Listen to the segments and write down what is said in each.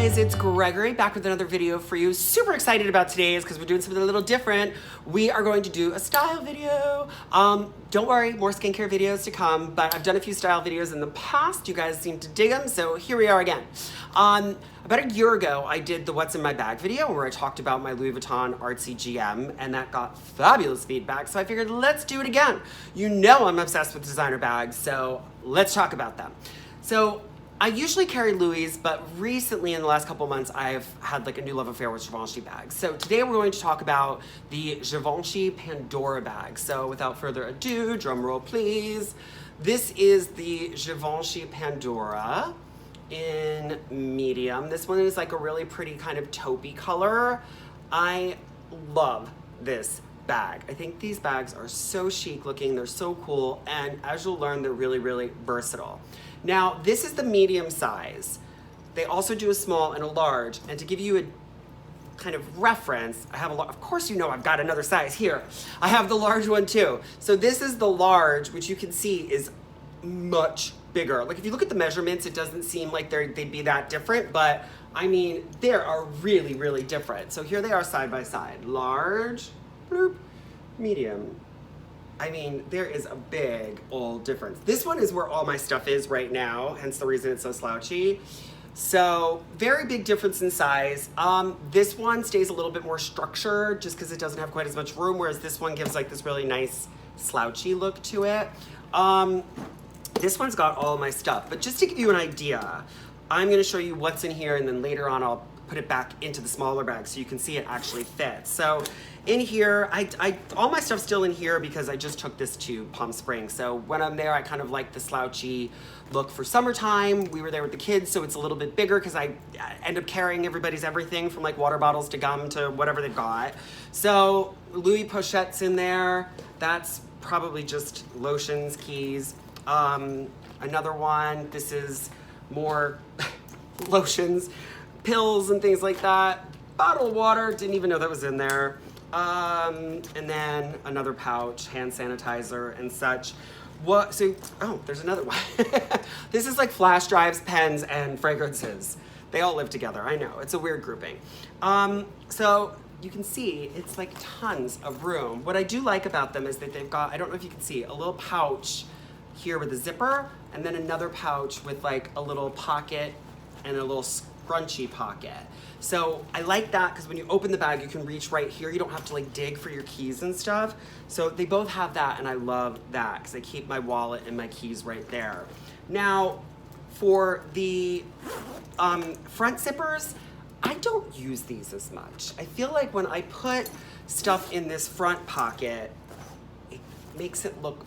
guys, it's Gregory back with another video for you. Super excited about today's because we're doing something a little different. We are going to do a style video. Don't worry, more skincare videos to come, but I've done a few style videos in the past. You guys seem to dig them, so here we are again. About a year ago, I did the What's in My Bag video where I talked about my Louis Vuitton Artsy GM, and that got fabulous feedback, so I figured let's do it again. You know I'm obsessed with designer bags, so let's talk about them. So I usually carry Louis, but recently in the last couple of months, I've had like a new love affair with Givenchy bags. So today we're going to talk about the Givenchy Pandora Bags. So without further ado, drum roll please. This is the Givenchy Pandora in medium. This one is like a really pretty kind of taupey color. I love this bag. I think these bags are so chic looking, they're so cool, and as you'll learn, they're really, really versatile. Now, this is the medium size. They also do a small and a large, and to give you a kind of reference, I have a lot, of course you know I've got another size here. I have the large one too. So this is the large, which you can see is much bigger. Like if you look at the measurements, it doesn't seem like they'd be that different, but I mean, they are really, really different. So here they are side by side. Large, bloop, medium. I mean, there is a big old difference. This one is where all my stuff is right now, hence the reason it's so slouchy. So very big difference in size. This one stays a little bit more structured just because it doesn't have quite as much room, whereas this one gives like this really nice slouchy look to it. This one's got all my stuff, but just to give you an idea, I'm gonna show you what's in here, and then later on I'll put it back into the smaller bag so you can see it actually fits. So in here, all my stuff's still in here because I just took this to Palm Springs. So when I'm there, I kind of like the slouchy look for summertime. We were there with the kids, so it's a little bit bigger because I end up carrying everybody's everything from like water bottles to gum to whatever they've got. So Louis Pochette's in there. That's probably just lotions, keys. Another one, this is more lotions, pills and things like that. Bottle of water, didn't even know that was in there. And then another pouch, hand sanitizer and such. Oh, there's another one. This is like flash drives, pens, and fragrances. They all live together, I know, it's a weird grouping. So you can see it's like tons of room. What I do like about them is that they've got, I don't know if you can see, a little pouch here with a zipper, and then another pouch with like a little pocket and a little scrunchy pocket. So I like that because when you open the bag, you can reach right here. You don't have to like dig for your keys and stuff. So they both have that, and I love that because I keep my wallet and my keys right there. Now, for the front zippers, I don't use these as much. I feel like when I put stuff in this front pocket, it makes it look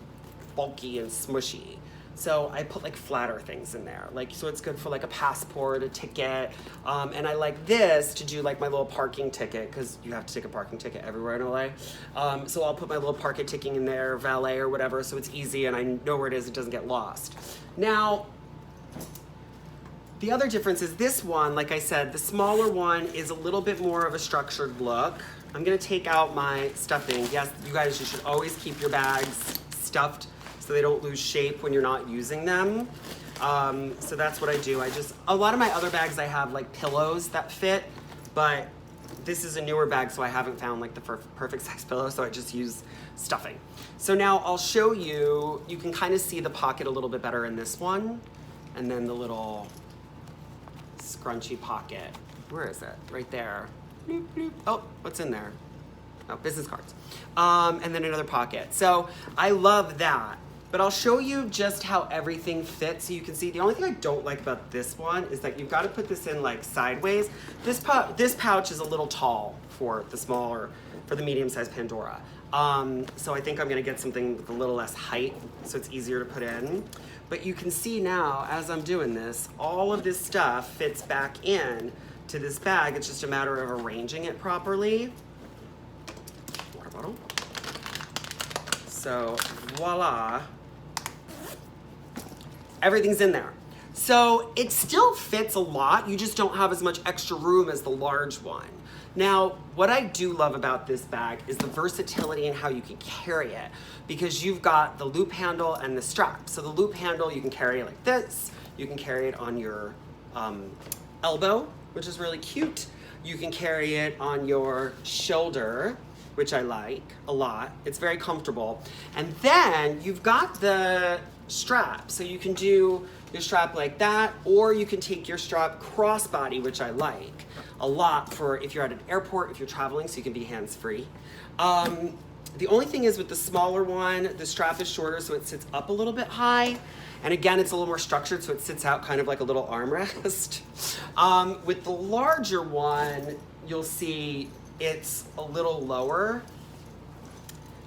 bulky and smushy. So I put like flatter things in there, like, so it's good for like a passport, a ticket, and I like this to do like my little parking ticket, because you have to take a parking ticket everywhere in LA. So I'll put my little parking ticket in there, valet or whatever, so it's easy and I know where it is, it doesn't get lost. Now, the other difference is this one, like I said, the smaller one is a little bit more of a structured look. I'm gonna take out my stuffing. Yes, you guys, you should always keep your bags stuffed so they don't lose shape when you're not using them. So that's what I do. A lot of my other bags I have like pillows that fit, but this is a newer bag, so I haven't found like the perfect size pillow, so I just use stuffing. So now I'll show you, you can kind of see the pocket a little bit better in this one, and then the little scrunchy pocket. Where is it? Right there. Bloop, bloop. Oh, what's in there? Oh, business cards. And then another pocket. So I love that. But I'll show you just how everything fits so you can see. The only thing I don't like about this one is that you've got to put this in like sideways. This pouch is a little tall for the medium-sized Pandora. So I think I'm gonna get something with a little less height so it's easier to put in. But you can see now, as I'm doing this, all of this stuff fits back in to this bag. It's just a matter of arranging it properly. Water bottle. So voila. Everything's in there. So it still fits a lot, you just don't have as much extra room as the large one. Now, what I do love about this bag is the versatility and how you can carry it, because you've got the loop handle and the strap. So the loop handle you can carry like this, you can carry it on your elbow, which is really cute. You can carry it on your shoulder, which I like a lot. It's very comfortable. And then you've got the strap. So you can do your strap like that, or you can take your strap crossbody, which I like a lot for if you're at an airport, if you're traveling, so you can be hands-free. The only thing is with the smaller one, the strap is shorter, so it sits up a little bit high. And again, it's a little more structured, so it sits out kind of like a little armrest. With the larger one, you'll see it's a little lower.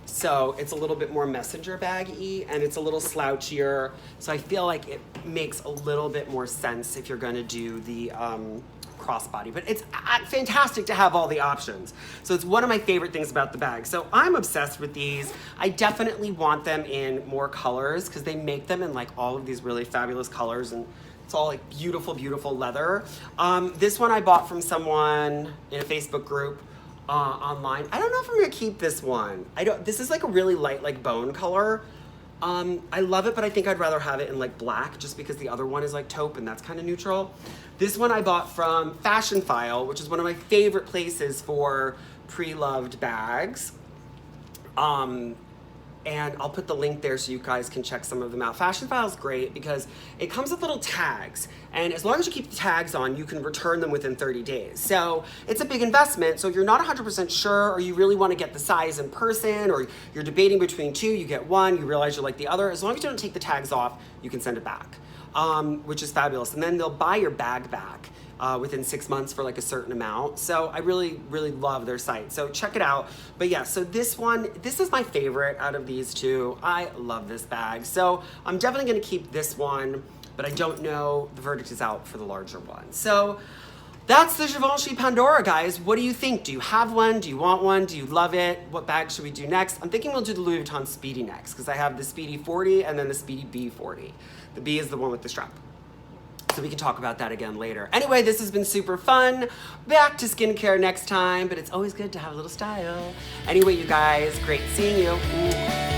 So it's a little bit more messenger bag-y, and it's a little slouchier. So I feel like it makes a little bit more sense if you're gonna do the crossbody, but it's fantastic to have all the options. So it's one of my favorite things about the bag. So I'm obsessed with these. I definitely want them in more colors because they make them in like all of these really fabulous colors, and it's all like beautiful, beautiful leather. This one I bought from someone in a Facebook group online. I don't know if I'm gonna keep this one. This is like a really light, like bone color. I love it, but I think I'd rather have it in like black just because the other one is like taupe and that's kind of neutral. This one I bought from Fashionphile, which is one of my favorite places for pre-loved bags. And I'll put the link there so you guys can check some of them out. Fashionphile is great because it comes with little tags. And as long as you keep the tags on, you can return them within 30 days. So it's a big investment. So if you're not 100% sure, or you really want to get the size in person, or you're debating between two, you get one, you realize you like the other, as long as you don't take the tags off, you can send it back, which is fabulous. And then they'll buy your bag back within 6 months for like a certain amount. So I really, really love their site. So check it out. But yeah, so this is my favorite out of these two. I love this bag. So I'm definitely gonna keep this one, but I don't know, the verdict is out for the larger one. So that's the Givenchy Pandora, guys. What do you think? Do you have one? Do you want one? Do you love it? What bag should we do next? I'm thinking we'll do the Louis Vuitton Speedy next because I have the Speedy 40 and then the Speedy B40. The B is the one with the strap. So we can talk about that again later. Anyway, this has been super fun. Back to skincare next time, but it's always good to have a little style. Anyway, you guys, great seeing you. Ooh.